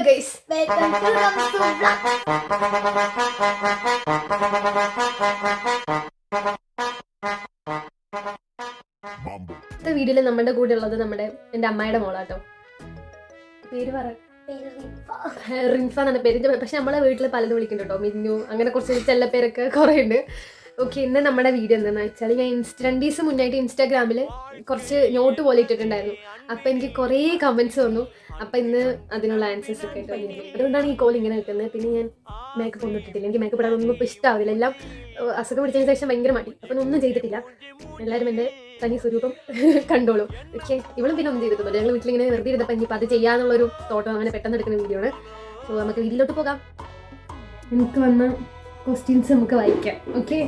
Guys, welcome to Ramsu vlog. ഇന്നത്തെ വീഡിയോയിൽ നമ്മുടെ കൂടെ ഉള്ളത് എൻ്റെ അമ്മയുടെ മോളാട്ടോ. പേര് പറ. പേര് റിഫ. റിൻഫ എന്നാണ് പേര്. പക്ഷെ നമ്മളെ വീട്ടിൽ പലതും വിളിക്കുന്നുണ്ട് കേട്ടോ. മിന്നു, അങ്ങനെ കുറച്ച് ചെല്ല പേരൊക്കെ കുറേ ഉണ്ട്. ഓക്കെ, ഇന്ന് നമ്മുടെ വീഡിയോ എന്താണെന്ന് വെച്ചാൽ, ഞാൻ 2 ദിവസം മുന്നായിട്ട് ഇൻസ്റ്റാഗ്രാമിൽ കുറച്ച് നോട്ട് പോലെ ഇട്ടിട്ടുണ്ടായിരുന്നു. അപ്പോൾ എനിക്ക് കുറേ കമൻറ്റ്സ് വന്നു. അപ്പോൾ ഇന്ന് അതിനുള്ള ആൻസേഴ്സ് ഒക്കെ ആയിട്ട് വന്നിരിക്കും. അതുകൊണ്ടാണ് ഈ കോൾ ഇങ്ങനെ നിൽക്കുന്നത്. പിന്നെ ഞാൻ മേക്കപ്പ് ഒന്നും ഇട്ടിട്ടില്ല. എനിക്ക് മേക്കപ്പ് ഇടാനൊന്നും ഇപ്പോൾ ഇഷ്ടമാവില്ല. എല്ലാം അസുഖം പിടിച്ചതിന് ശേഷം ഭയങ്കര മടി. അപ്പം ഒന്നും ചെയ്തിട്ടില്ല. എല്ലാവരും എൻ്റെ തനി സ്വരൂപം കണ്ടോളൂ. ഓക്കെ, ഇവളും പിന്നെ ഒന്നും ചെയ്തിട്ടില്ല. ഞങ്ങൾ വീട്ടിലിങ്ങനെ വെറുതെ ഇരുന്നപ്പോൾ ഇനിയിപ്പോൾ അത് ചെയ്യാനുള്ളൊരു തോട്ടം അങ്ങനെ പെട്ടെന്ന് എടുക്കുന്ന വീഡിയോ ആണ്. സോ നമുക്ക് വീട്ടിലോട്ട് പോകാം. എനിക്ക് വന്ന ക്വസ്റ്റ്യൻസ് നമുക്ക് വായിക്കാം. ഓക്കെ,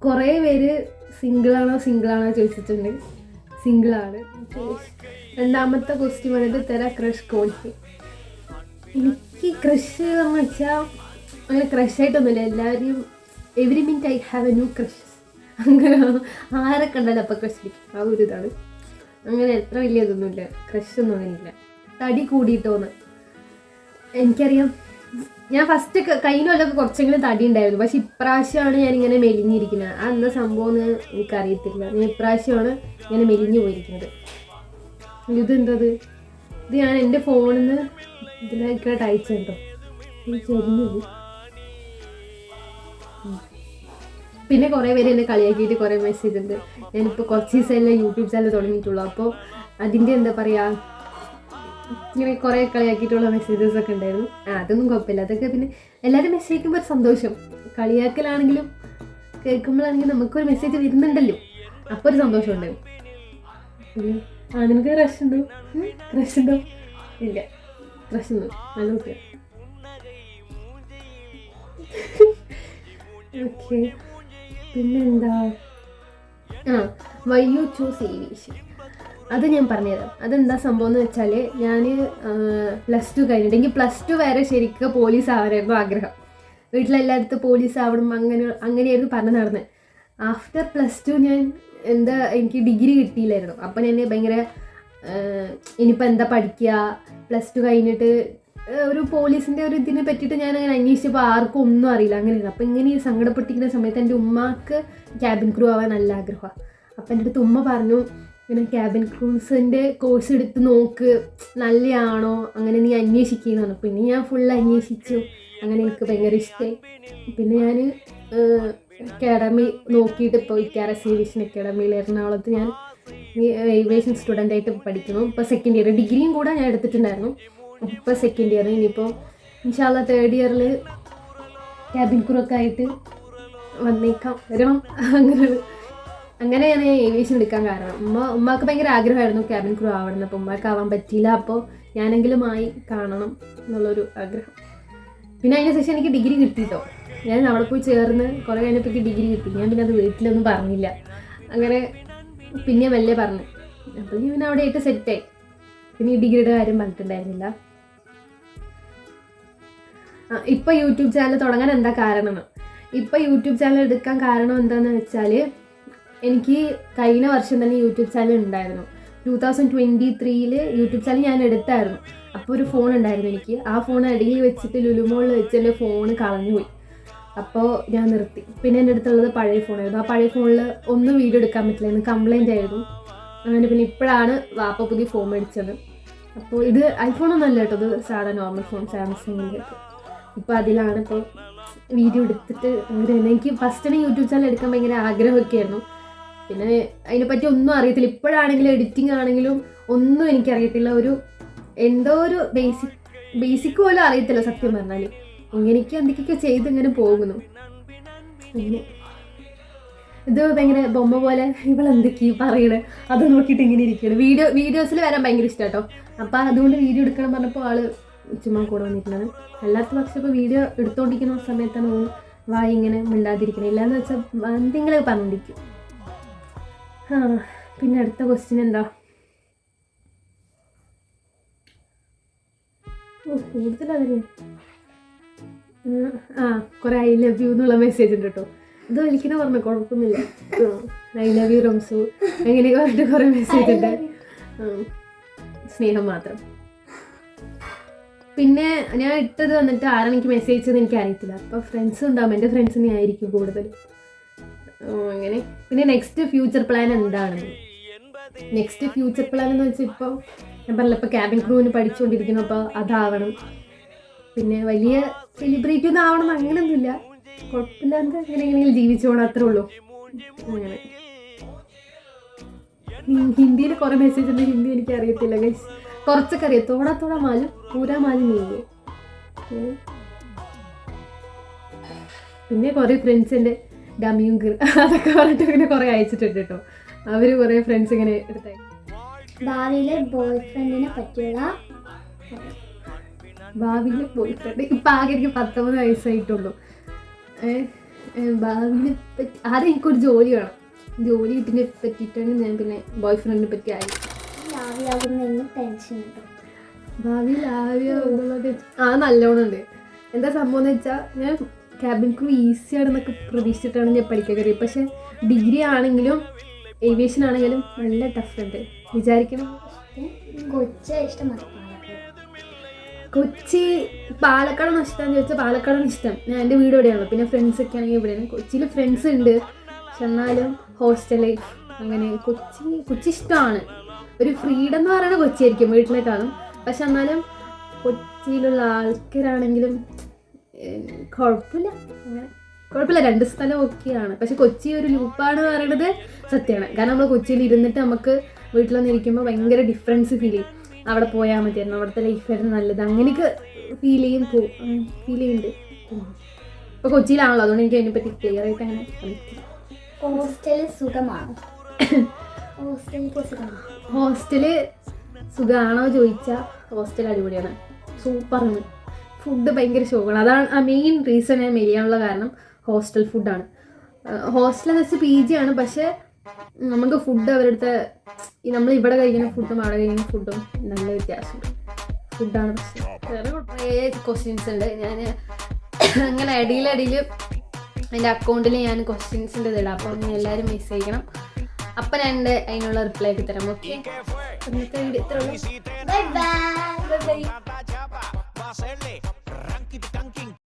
കുറേ പേര് സിംഗിളാണോ ചോദിച്ചിട്ടുണ്ട്. സിംഗിളാണ്. രണ്ടാമത്തെ ക്വസ്റ്റ്യൻ വന്നിട്ട് തെര ക്രഷ് കോൺഫി. എനിക്ക് ക്രഷ് എന്ന് വെച്ചാൽ അങ്ങനെ ക്രഷായിട്ടൊന്നുമില്ല. എല്ലാവരും every minute I have A new crush. അങ്ങനെ ആരെ കണ്ടാലും അപ്പം ക്രഷ് അടിക്കും. ആ ഒരു ഇതാണ്. അങ്ങനെ എത്ര വലിയ ഇതൊന്നുമില്ല. ക്രഷൊന്നും അങ്ങനെയില്ല. തടി കൂടിയിട്ടോന്ന് എനിക്കറിയാം. ഞാൻ ഫസ്റ്റ് കഴിഞ്ഞ കൊല്ലമൊക്കെ കുറച്ചെങ്കിലും തടി ഉണ്ടായിരുന്നു. പക്ഷെ ഇപ്രാവശ്യമാണ് ഞാനിങ്ങനെ മെലിഞ്ഞിരിക്കുന്നത്. അന്ന സംഭവം എന്ന് എനിക്കറിയത്തില്ല. ഞാൻ ഇപ്രാവശ്യമാണ് ഇങ്ങനെ മെലിഞ്ഞു പോയിരിക്കുന്നത്. ഇതെന്തത്? ഇത് ഞാൻ എൻ്റെ ഫോണിൽ നിന്ന് ഇതിലായിക്കാട്ട് അയച്ചു കേട്ടോ. ചെരിഞ്ഞത്. പിന്നെ കുറേ പേര് എന്നെ കളിയാക്കിയിട്ട് കുറേ മെസ്സേജ് ഉണ്ട്. ഞാനിപ്പോൾ കുറച്ച് ദിവസമല്ലേ യൂട്യൂബ് ചാനൽ തുടങ്ങിയിട്ടുള്ളൂ. അപ്പോൾ അതിൻ്റെ എന്താ പറയുക, ഇങ്ങനെ കുറേ കളിയാക്കിയിട്ടുള്ള മെസ്സേജസ് ഒക്കെ ഉണ്ടായിരുന്നു. അതൊന്നും കുഴപ്പമില്ല. അതൊക്കെ പിന്നെ എല്ലാവരും മെസ്സേജ് അയക്കുമ്പോൾ ഒരു സന്തോഷം. കളിയാക്കലാണെങ്കിലും കേൾക്കുമ്പോഴാണെങ്കിലും നമുക്കൊരു മെസ്സേജ് വരുന്നുണ്ടല്ലോ, അപ്പോൾ ഒരു സന്തോഷം ഉണ്ടാവും. നിനക്ക് ക്രഷ് ഉണ്ടോ? ഇല്ല, ക്രഷ് ഒന്നും. നല്ല കുട്ടിയാണ്. ഓക്കെ, പിന്നെന്താ, വൈ യു ചൂസ് ഏവിയേഷൻ. അത് ഞാൻ പറഞ്ഞുതരാം. അതെന്താ സംഭവം എന്ന് വെച്ചാൽ, ഞാൻ +2 കഴിഞ്ഞിട്ട് എനിക്ക് +2 വരെ ശരിക്കും പോലീസ് ആവാനായിരുന്നു ആഗ്രഹം. വീട്ടിലെല്ലായിടത്തും പോലീസ് ആവണം അങ്ങനെയായിരുന്നു പറഞ്ഞു നടന്നത്. ആഫ്റ്റർ +2 ഞാൻ എനിക്ക് ഡിഗ്രി കിട്ടിയില്ലായിരുന്നു. അപ്പം ഞാൻ ഭയങ്കര ഇനിയിപ്പോൾ എന്താ പഠിക്കുക, +2 കഴിഞ്ഞിട്ട് ഒരു പോലീസിൻ്റെ ഒരു ഇതിനെ പറ്റിയിട്ട് ഞാൻ അങ്ങനെ അന്വേഷിച്ചപ്പോൾ ആർക്കും ഒന്നും അറിയില്ല. അങ്ങനെയാണ്. അപ്പം ഇങ്ങനെ സങ്കടപ്പെട്ടിരിക്കുന്ന സമയത്ത് എൻ്റെ ഉമ്മാക്ക് ക്യാബിൻ ക്രൂ ആവാൻ നല്ല ആഗ്രഹമാണ്. അപ്പം എൻ്റെ അടുത്ത് ഉമ്മ പറഞ്ഞു, ഇങ്ങനെ ക്യാബിൻ ക്രൂസിൻ്റെ കോഴ്സ് എടുത്ത് നോക്ക്, നല്ലതാണോ, അങ്ങനെ നീ അന്വേഷിക്കുന്നു പറഞ്ഞു. പിന്നെ ഞാൻ ഫുൾ അന്വേഷിച്ചു. അങ്ങനെ എനിക്ക് ഭയങ്കര ഇഷ്ടമായി. പിന്നെ ഞാൻ അക്കാഡമി നോക്കിയിട്ട് ഇപ്പോൾ KRS ഏവിയേഷൻ അക്കാഡമിയിൽ എറണാകുളത്ത് ഞാൻ ഏവിയേഷൻ സ്റ്റുഡൻ്റായിട്ട് പഠിക്കുന്നു. ഇപ്പോൾ സെക്കൻഡ് ഇയർ, ഡിഗ്രിയും കൂടെ ഞാൻ എടുത്തിട്ടുണ്ടായിരുന്നു. ഇപ്പോൾ സെക്കൻഡ് ഇയർ. ഇനിയിപ്പോൾ ഇൻഷാ അല്ലാഹ് തേർഡ് ഇയറിൽ ക്യാബിൻ ക്രൂ ഒക്കെ ആയിട്ട് വരണം. അങ്ങനെ ഞാൻ ഏവിയേഷൻ എടുക്കാൻ കാരണം ഉമ്മാക്ക് ഭയങ്കര ആഗ്രഹമായിരുന്നു ക്യാബിൻ ക്രൂ ആവണം. അപ്പോൾ ഉമ്മാക്ക് ആവാൻ പറ്റിയില്ല. അപ്പോൾ ഞാനെങ്കിലും ആയി കാണണം എന്നുള്ളൊരു ആഗ്രഹം. പിന്നെ അതിന് ശേഷം എനിക്ക് ഡിഗ്രി കിട്ടിയിട്ടോ. ഞാൻ അവിടെ പോയി ചേർന്ന് കുറേ കഴിഞ്ഞപ്പോൾ എനിക്ക് ഡിഗ്രി കിട്ടി. ഞാൻ പിന്നെ അത് വീട്ടിലൊന്നും പറഞ്ഞില്ല. അങ്ങനെ പിന്നെ മെല്ലെ പറഞ്ഞു. അപ്പോൾ ഞാൻ പിന്നെ അവിടെ ആയിട്ട് സെറ്റായി. പിന്നെ ഈ ഡിഗ്രിയുടെ കാര്യം പറഞ്ഞിട്ടുണ്ടായിരുന്നില്ല. ഇപ്പോൾ യൂട്യൂബ് ചാനൽ തുടങ്ങാൻ എന്താ കാരണം? ഇപ്പോൾ യൂട്യൂബ് ചാനൽ എടുക്കാൻ കാരണം എന്താണെന്ന് വെച്ചാൽ, എനിക്ക് കഴിഞ്ഞ വർഷം തന്നെ യൂട്യൂബ് ചാനൽ ഉണ്ടായിരുന്നു. 2023 യൂട്യൂബ് ചാനൽ ഞാൻ എടുത്തായിരുന്നു. അപ്പോൾ ഒരു ഫോൺ ഉണ്ടായിരുന്നു എനിക്ക്. ആ ഫോൺ ഇടയിൽ വെച്ചിട്ട് ലുലുമോളിൽ വെച്ച് എൻ്റെ ഫോൺ കളഞ്ഞുപോയി. അപ്പോൾ ഞാൻ നിർത്തി. പിന്നെ എൻ്റെ അടുത്തുള്ളത് പഴയ ഫോണായിരുന്നു. ആ പഴയ ഫോണിൽ ഒന്നും വീഡിയോ എടുക്കാൻ പറ്റില്ലായിരുന്നു, കംപ്ലൈൻ്റ് ആയിരുന്നു. അങ്ങനെ പിന്നെ ഇപ്പോഴാണ് വാപ്പ പുതിയ ഫോൺ മേടിച്ചത്. അപ്പോൾ ഇത് ഐഫോണൊന്നും അല്ല കേട്ടോ, ഇത് സാധാ നോർമൽ ഫോൺ, സാംസങ്ങിൻ്റെ. ഇപ്പോൾ അതിലാണ് ഇപ്പോൾ വീഡിയോ എടുത്തിട്ട് അങ്ങനെ. എനിക്ക് ഫസ്റ്റിന് യൂട്യൂബ് ചാനൽ എടുക്കാൻ ഭയങ്കര ആഗ്രഹമൊക്കെ ആയിരുന്നു. പിന്നെ അതിനെപ്പറ്റി ഒന്നും അറിയത്തില്ല. ഇപ്പോഴാണെങ്കിലും എഡിറ്റിംഗ് ആണെങ്കിലും ഒന്നും എനിക്കറിയത്തില്ല. എന്തോ ഒരു ബേസിക് പോലും അറിയത്തില്ല സത്യം പറഞ്ഞാൽ. ഇങ്ങനെയൊക്കെ എന്തൊക്കെയൊക്കെ ചെയ്ത് ഇങ്ങനെ പോകുന്നു. അങ്ങനെ ഇത് ഭയങ്കര ബൊമ്മ പോലെ ഇവളെന്തൊക്കെയാണ് പറയണേ അത് നോക്കിയിട്ട് ഇങ്ങനെ ഇരിക്കുകയാണ്. വീഡിയോസിൽ വരാൻ ഭയങ്കര ഇഷ്ടം കേട്ടോ. അപ്പം അതുകൊണ്ട് വീഡിയോ എടുക്കണം പറഞ്ഞപ്പോൾ ആള് ചുമ്മാ കൂടെ വന്നിട്ടുള്ളത്. അല്ലാത്ത പക്ഷേ ഇപ്പോൾ വീഡിയോ എടുത്തോണ്ടിരിക്കുന്ന സമയത്താണ് വായി ഇങ്ങനെ മിണ്ടാതിരിക്കണം. ഇല്ലാന്ന് വെച്ചാൽ എന്തെങ്കിലും പറഞ്ഞിരിക്കും. പിന്നെ അടുത്ത ക്വസ്റ്റ്യൻ എന്താ? കൂടുതലതല്ലേ. കുറേ ഐ ലവ് യു എന്നുള്ള മെസ്സേജ് ഉണ്ട് കേട്ടോ. ഇത് വലിക്കുന്ന പറഞ്ഞ കുഴപ്പമൊന്നുമില്ല. ഐ ലവ് യു റംസു അങ്ങനെയൊക്കെ പറഞ്ഞിട്ട് കുറേ മെസ്സേജ് ഉണ്ട്. സ്നേഹം മാത്രം. പിന്നെ ഞാൻ ഇട്ടത് വന്നിട്ട് ആരാണ് എനിക്ക് മെസ്സേജ് അയച്ചതെന്ന് എനിക്ക് അറിയത്തില്ല. അപ്പോൾ ഫ്രണ്ട്സ് ഉണ്ടാവും, എൻ്റെ ഫ്രണ്ട്സിനെ ആയിരിക്കും കൂടുതൽ. അങ്ങനെ പിന്നെ നെക്സ്റ്റ് ഫ്യൂച്ചർ പ്ലാൻ എന്താണ്? നെക്സ്റ്റ് ഫ്യൂച്ചർ പ്ലാൻ എന്ന് വെച്ചാൽ ഇപ്പോൾ ഞാൻ പറഞ്ഞില്ല, ഇപ്പോൾ ക്യാബിൻ ക്രൂവിന് പഠിച്ചുകൊണ്ടിരിക്കുന്നു. അപ്പോൾ അതാവണം. പിന്നെ വലിയ സെലിബ്രിറ്റി ഒന്നും ആവണം അങ്ങനെയൊന്നുമില്ല, കുഴപ്പമില്ലാണ്ട് എങ്ങനെയെങ്കിലും ജീവിച്ചു പോകണം, അത്രേ ഉള്ളൂ. അങ്ങനെ ഹിന്ദിയിൽ കുറേ മെസ്സേജ് ഉണ്ട്, ഹിന്ദി എനിക്ക് അറിയത്തില്ല ഗൈസ്, കുറച്ചൊക്കെ അറിയാം. തോടാ തോടാ മാലും പൂരാ മാലും നീയേ. പിന്നെ കുറേ ഫ്രണ്ട്സ് എൻ്റെ ഡമിയും അതൊക്കെ പറഞ്ഞിട്ട് ഇങ്ങനെ കുറേ അയച്ചിട്ടുണ്ട് കേട്ടോ. അവർ കുറേ ഫ്രണ്ട്സ് ഇങ്ങനെ എടുത്തായി. ഭാവിയിലെ ബോയ് ഫ്രണ്ടിനെ പറ്റിയുള്ള ഭാവിയിലെ ബോയ് ഫ്രണ്ട് ഇപ്പം ആകെ എനിക്ക് 19 വയസ്സായിട്ടുള്ളൂ. ഭാവിനെ പറ്റി ആദ്യം എനിക്കൊരു ജോലി വേണം, ജോലി കിട്ടിനെ പറ്റിയിട്ടാണ് ഞാൻ പിന്നെ ബോയ് ഫ്രണ്ടിനെ പറ്റി ആയി. ആവിയാകുന്ന ടെൻഷൻ ഉണ്ട്. ഭാവിയിൽ ആവിയാകുന്നത് നല്ലോണം ഉണ്ട്. എന്താ സംഭവം എന്ന് വെച്ചാൽ, ഞാൻ ക്യാബിൻ ക്രൂ ഈസിയാണെന്നൊക്കെ പ്രതീക്ഷിച്ചിട്ടാണ് ഞാൻ പഠിക്കാൻ കയറിയത്. പക്ഷേ ഡിഗ്രി ആണെങ്കിലും ഏവിയേഷൻ ആണെങ്കിലും നല്ല ടഫ് ഉണ്ട്. വിചാരിക്കണം കൊച്ചി ഇഷ്ടമാണ്. കൊച്ചി പാലക്കാടാണ് ഇഷ്ടമെന്ന് ചോദിച്ചാൽ പാലക്കാടാണ് ഇഷ്ടം. ഞാൻ എൻ്റെ വീട് ഇവിടെയാണ്, പിന്നെ ഫ്രണ്ട്സ് ഒക്കെ ആണെങ്കിൽ ഇവിടെയാണ്. കൊച്ചിയിൽ ഫ്രണ്ട്സ് ഉണ്ട്, പക്ഷെ എന്നാലും ഹോസ്റ്റൽ ലൈഫ് അങ്ങനെ. കൊച്ചി ഇഷ്ടമാണ്. ഒരു ഫ്രീഡം എന്ന് പറയുന്നത് കൊച്ചി ആയിരിക്കും വീട്ടിലേക്കാളും. പക്ഷെ എന്നാലും കൊച്ചിയിലുള്ള ആൾക്കാരാണെങ്കിലും കുഴപ്പമില്ല, അങ്ങനെ കുഴപ്പമില്ല. 2 സ്ഥലം ഓക്കെയാണ്. പക്ഷെ കൊച്ചി ഒരു ലൂപ്പാണ് പറയുന്നത് സത്യമാണ്. കാരണം നമ്മൾ കൊച്ചിയിൽ ഇരുന്നിട്ട് നമുക്ക് വീട്ടിലൊന്നും ഇരിക്കുമ്പോൾ ഭയങ്കര ഡിഫറൻസ് ഫീൽ ചെയ്യും. അവിടെ പോയാൽ മതിയായിരുന്നു, അവിടുത്തെ ലൈഫായിരുന്നു നല്ലത്, അങ്ങനെയൊക്കെ ഫീൽ ചെയ്യുന്നുണ്ട്. ഇപ്പോൾ കൊച്ചിയിലാണല്ലോ, അതുകൊണ്ട് എനിക്ക് അതിനെപ്പറ്റി ക്ലിയർ ആയിട്ട് അങ്ങനെ ഹോസ്റ്റലിൽ സുഖമാണോ? ഹോസ്റ്റല് സുഖമാണോ ചോദിച്ചാൽ ഹോസ്റ്റൽ അടിപൊളിയാണ്, സൂപ്പറാണ്. ഫുഡ് ഭയങ്കര ശോകമാണ്. അതാണ് ആ മെയിൻ റീസൺ ഞാൻ മെലിയാനുള്ള കാരണം. ഹോസ്റ്റൽ ഫുഡാണ്. ഹോസ്റ്റൽ എന്ന് വെച്ചാൽ PG ആണ്, പക്ഷേ നമുക്ക് ഫുഡ് അവരുടെ നമ്മൾ ഇവിടെ കഴിക്കുന്ന ഫുഡും അവിടെ കഴിക്കുന്ന ഫുഡും നല്ല വ്യത്യാസമുണ്ട്. ഫുഡാണ് പ്രശ്നം. വേറെ കുറേ ക്വസ്റ്റ്യൻസ് ഉണ്ട്. ഞാൻ അങ്ങനെ ഇടയിൽ എൻ്റെ അക്കൗണ്ടിൽ ഞാൻ ക്വസ്റ്റ്യൻസിൻ്റെ ഇതിടാം. അപ്പം എല്ലാവരും മെസ്സേജ് ചെയ്യണം. അപ്പം ഞാൻ അതിനുള്ള റിപ്ലൈ ഒക്കെ തരാം. ഓക്കെ, ഇന്നത്തെ വീഡിയോ ഇത്രയുള്ളൂ. Bye by.